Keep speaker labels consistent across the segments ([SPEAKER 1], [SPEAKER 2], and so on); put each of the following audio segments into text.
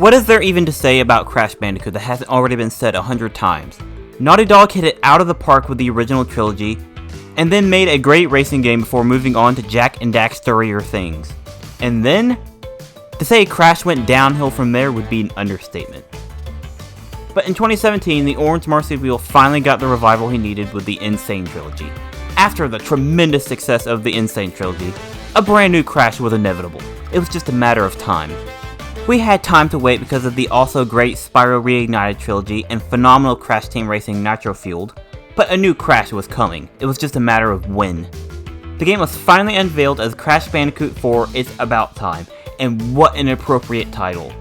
[SPEAKER 1] What is there even to say about Crash Bandicoot that hasn't already been said 100 times? Naughty Dog hit it out of the park with the original trilogy, and then made a great racing game before moving on to Jak and Daxterier things. And then, to say Crash went downhill from there would be an understatement. But in 2017, the orange marsupial finally got the revival he needed with the N. Sane Trilogy. After the tremendous success of the N. Sane Trilogy, a brand new Crash was inevitable. It was just a matter of time. We had time to wait because of the also great Spyro Reignited Trilogy and phenomenal Crash Team Racing Nitro Fueled, but a new Crash was coming. It was just a matter of when. The game was finally unveiled as Crash Bandicoot 4 It's About Time, and what an appropriate title.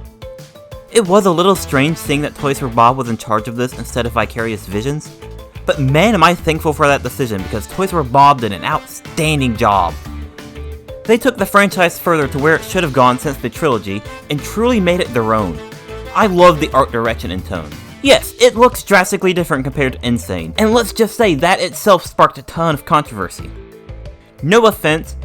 [SPEAKER 1] It was a little strange seeing that Toys for Bob was in charge of this instead of Vicarious Visions, but man am I thankful for that decision because Toys for Bob did an outstanding job. They took the franchise further to where it should have gone since the trilogy, and truly made it their own. I love the art direction and tone. Yes, it looks drastically different compared to Insane, and let's just say that itself sparked a ton of controversy. No offense,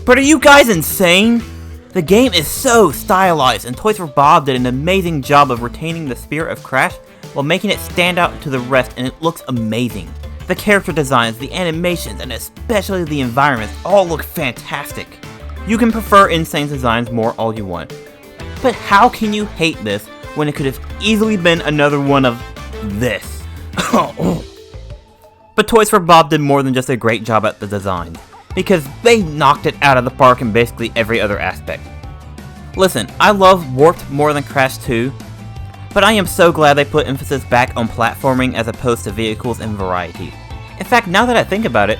[SPEAKER 1] but are you guys insane? The game is so stylized, and Toys for Bob did an amazing job of retaining the spirit of Crash while making it stand out to the rest, and it looks amazing. The character designs, the animations, and especially the environments all look fantastic. You can prefer Insane's designs more all you want, but how can you hate this when it could have easily been another one of this? But Toys for Bob did more than just a great job at the design, because they knocked it out of the park in basically every other aspect. Listen, I love Warped more than Crash 2, but I am so glad they put emphasis back on platforming as opposed to vehicles and variety. In fact, now that I think about it,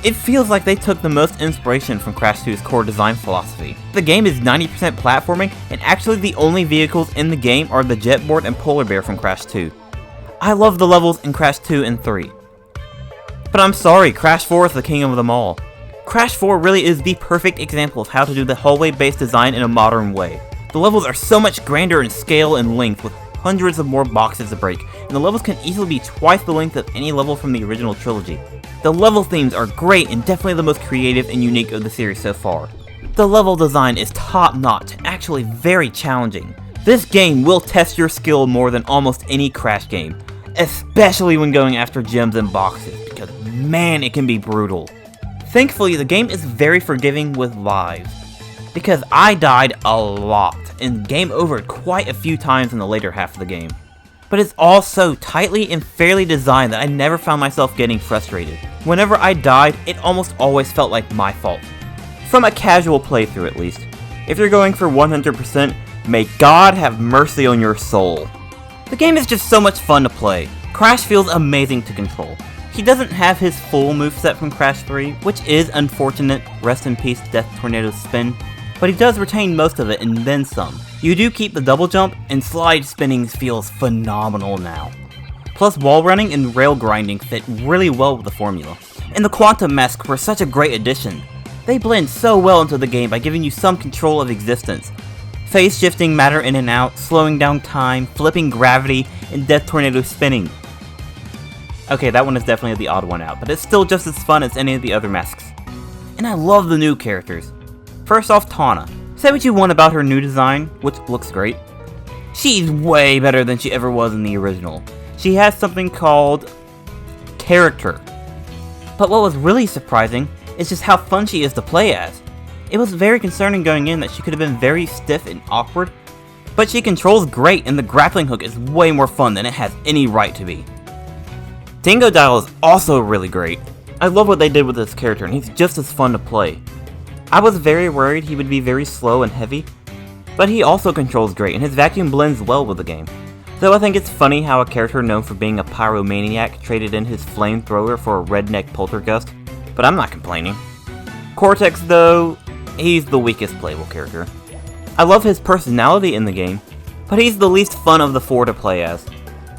[SPEAKER 1] it feels like they took the most inspiration from Crash 2's core design philosophy. The game is 90% platforming, and actually the only vehicles in the game are the Jetboard and Polar Bear from Crash 2. I love the levels in Crash 2 and 3. But I'm sorry, Crash 4 is the king of them all. Crash 4 really is the perfect example of how to do the hallway-based design in a modern way. The levels are so much grander in scale and length, with hundreds of more boxes to break, and the levels can easily be twice the length of any level from the original trilogy. The level themes are great and definitely the most creative and unique of the series so far. The level design is top-notch, actually very challenging. This game will test your skill more than almost any Crash game, especially when going after gems and boxes, because man, it can be brutal. Thankfully, the game is very forgiving with lives, because I died a lot and game overed quite a few times in the later half of the game. But it's all so tightly and fairly designed that I never found myself getting frustrated. Whenever I died, it almost always felt like my fault. From a casual playthrough at least. If you're going for 100%, may God have mercy on your soul. The game is just so much fun to play. Crash feels amazing to control. He doesn't have his full moveset from Crash 3, which is unfortunate, rest in peace Death Tornado Spin, but he does retain most of it and then some. You do keep the double jump, and slide spinning feels phenomenal now. Plus wall running and rail grinding fit really well with the formula. And the Quantum Masks were such a great addition. They blend so well into the game by giving you some control of existence. Phase shifting matter in and out, slowing down time, flipping gravity, and Death Tornado spinning. Okay, that one is definitely the odd one out, but it's still just as fun as any of the other masks. And I love the new characters. First off, Tawna. Say what you want about her new design, which looks great. She's way better than she ever was in the original. She has something called character. But what was really surprising is just how fun she is to play as. It was very concerning going in that she could have been very stiff and awkward, but she controls great and the grappling hook is way more fun than it has any right to be. Dingodile is also really great. I love what they did with this character and he's just as fun to play. I was very worried he would be very slow and heavy, but he also controls great and his vacuum blends well with the game. Though I think it's funny how a character known for being a pyromaniac traded in his flamethrower for a redneck poltergust, but I'm not complaining. Cortex though, he's the weakest playable character. I love his personality in the game, but he's the least fun of the four to play as.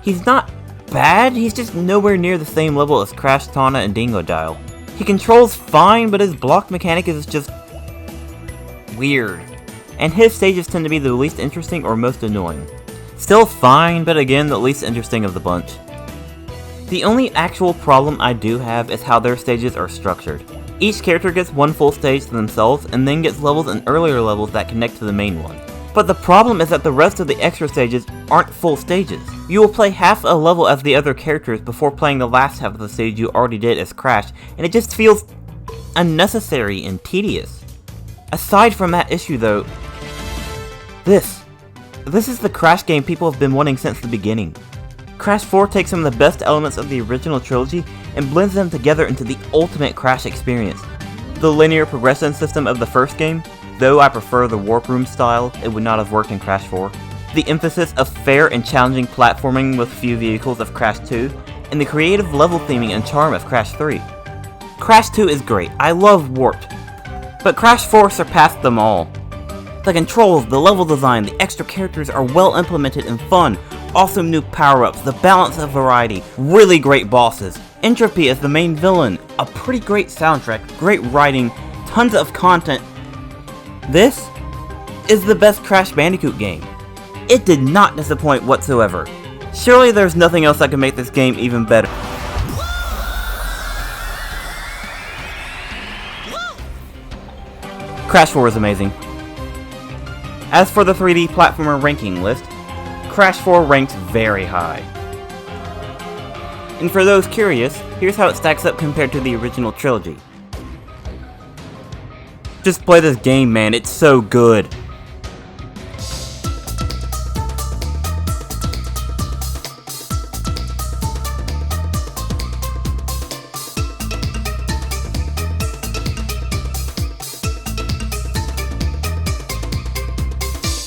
[SPEAKER 1] He's not bad, he's just nowhere near the same level as Crash, Tawna, and Dingodile. He controls fine, but his block mechanic is just weird, and his stages tend to be the least interesting or most annoying. Still fine, but again the least interesting of the bunch. The only actual problem I do have is how their stages are structured. Each character gets one full stage to themselves and then gets levels in earlier levels that connect to the main one. But the problem is that the rest of the extra stages aren't full stages. You will play half a level as the other characters before playing the last half of the stage you already did as Crash, and it just feels unnecessary and tedious. Aside from that issue though, this is the Crash game people have been wanting since the beginning. Crash 4 takes some of the best elements of the original trilogy and blends them together into the ultimate Crash experience. The linear progression system of the first game, though I prefer the Warp Room style, it would not have worked in Crash 4. The emphasis of fair and challenging platforming with few vehicles of Crash 2, and the creative level theming and charm of Crash 3. Crash 2 is great, I love Warped, but Crash 4 surpassed them all. The controls, the level design, the extra characters are well implemented and fun, awesome new power-ups, the balance of variety, really great bosses, Entropy as the main villain, a pretty great soundtrack, great writing, tons of content. This is the best Crash Bandicoot game. It did not disappoint whatsoever. Surely there's nothing else that can make this game even better. Crash 4 is amazing. As for the 3D platformer ranking list, Crash 4 ranks very high. And for those curious, here's how it stacks up compared to the original trilogy. Just play this game, man, it's so good.